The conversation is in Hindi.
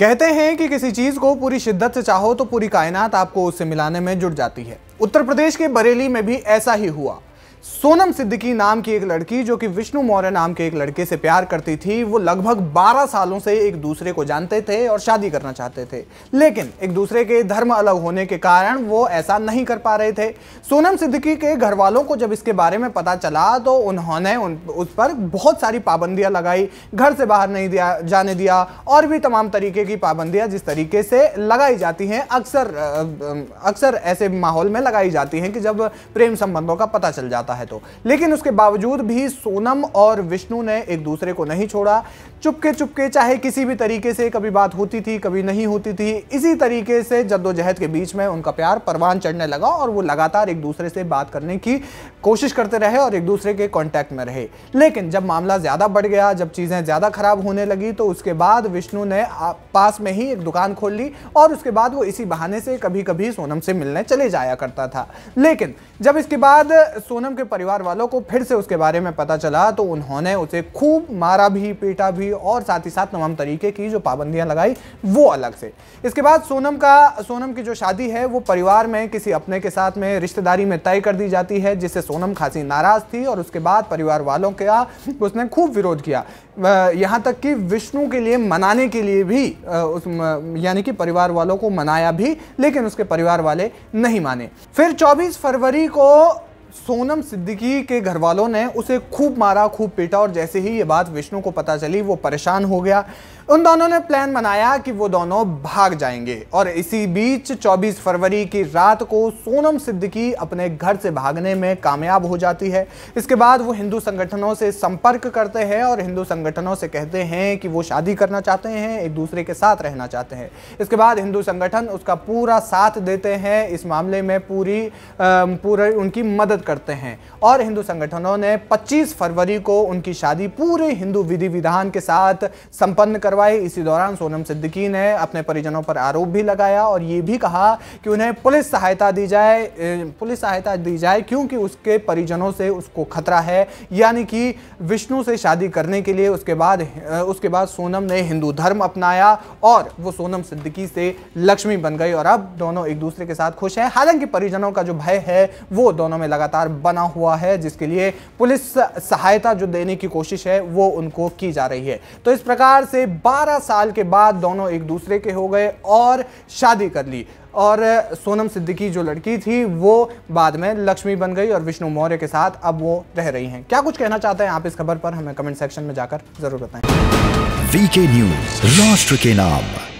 कहते हैं कि किसी चीज को पूरी शिद्दत से चाहो तो पूरी कायनात आपको उससे मिलाने में जुट जाती है। उत्तर प्रदेश के बरेली में भी ऐसा ही हुआ। सोनम सिद्दीकी नाम की एक लड़की जो कि विष्णु मौर्य नाम के एक लड़के से प्यार करती थी, वो लगभग 12 सालों से एक दूसरे को जानते थे और शादी करना चाहते थे, लेकिन एक दूसरे के धर्म अलग होने के कारण वो ऐसा नहीं कर पा रहे थे। सोनम सिद्दीकी के घर वालों को जब इसके बारे में पता चला तो उन्होंने उस पर बहुत सारी पाबंदियां लगाई, घर से बाहर नहीं जाने दिया और भी तमाम तरीके की पाबंदियां जिस तरीके से लगाई जाती हैं अक्सर ऐसे माहौल में लगाई जाती हैं कि जब प्रेम संबंधों का पता चल जाता है तो। लेकिन उसके बावजूद भी सोनम और विष्णु ने एक दूसरे को नहीं छोड़ा। चुपके चुपके, चाहे किसी भी तरीके से, कभी बात होती थी कभी नहीं होती थी, इसी तरीके से जद्दोजहद के बीच में उनका प्यार परवान चढ़ने लगा और वो लगातार एक दूसरे से बात करने की कोशिश करते रहे और एक दूसरे के कांटेक्ट में रहे। लेकिन जब मामला ज्यादा बढ़ गया, जब चीजें ज्यादा खराब होने लगी, तो उसके बाद विष्णु ने पास में ही एक दुकान खोल ली और उसके बाद वो इसी बहाने से कभी कभी सोनम से मिलने चले जाया करता था। लेकिन जब इसके बाद सोनम के परिवार वालों को फिर से उसके बारे में पता चला तो उन्होंने उसे खूब मारा भी, पीटा भी और साथ ही साथ तमाम तरीके की जो पाबंदियां लगाई वो अलग से। इसके बाद सोनम की जो शादी है वो परिवार में किसी अपने के साथ में रिश्तेदारी में तय कर दी जाती है, जिससे सोनम खासी नाराज थी और उसके बाद परिवार वालों का उसने खूब विरोध किया। यहाँ तक कि विष्णु के लिए मनाने के लिए भी यानी कि परिवार वालों को मनाया भी, लेकिन उसके परिवार वाले नहीं माने। फिर 24 फरवरी को सोनम सिद्दीकी के घर वालों ने उसे खूब मारा, खूब पीटा और जैसे ही ये बात विष्णु को पता चली वो परेशान हो गया। उन दोनों ने प्लान बनाया कि वो दोनों भाग जाएंगे और इसी बीच 24 फरवरी की रात को सोनम सिद्दीकी अपने घर से भागने में कामयाब हो जाती है। इसके बाद वो हिंदू संगठनों से संपर्क करते हैं और हिंदू संगठनों से कहते हैं कि वो शादी करना चाहते हैं, एक दूसरे के साथ रहना चाहते हैं। इसके बाद हिंदू संगठन उसका पूरा साथ देते हैं, इस मामले में पूरी उनकी मदद करते हैं और हिंदू संगठनों ने 25 फरवरी को उनकी शादी पूरे हिंदू विधि विधान के साथ संपन्न करवाई। इसी दौरान सोनम सिद्दीकी ने अपने परिजनों पर आरोप भी लगाया और ये भी कहा कि उन्हें पुलिस सहायता दी जाए क्योंकि उसके परिजनों से उसको खतरा है, यानी कि विष्णु से शादी करने के लिए। उसके बाद सोनम ने हिंदू धर्म अपनाया और वो सोनम सिद्दीकी से लक्ष्मी बन गई और अब दोनों एक दूसरे के साथ खुश हैं। हालांकि परिजनों का जो भय है वो दोनों में लगातार बना हुआ है, जिसके लिए पुलिस सहायता जो देने की कोशिश है वो उनको की जा रही है। तो इस प्रकार से 12 साल के बाद दोनों एक दूसरे के हो गए और शादी कर ली और सोनम सिद्दीकी जो लड़की थी वो बाद में लक्ष्मी बन गई और विष्णु मौर्य के साथ अब वो रह रही हैं। क्या कुछ कहना चाहते हैं आप इस खबर पर, हमें कमेंट सेक्शन में जाकर जरूर बताएं। वीके न्यूज़, राष्ट्र के नाम।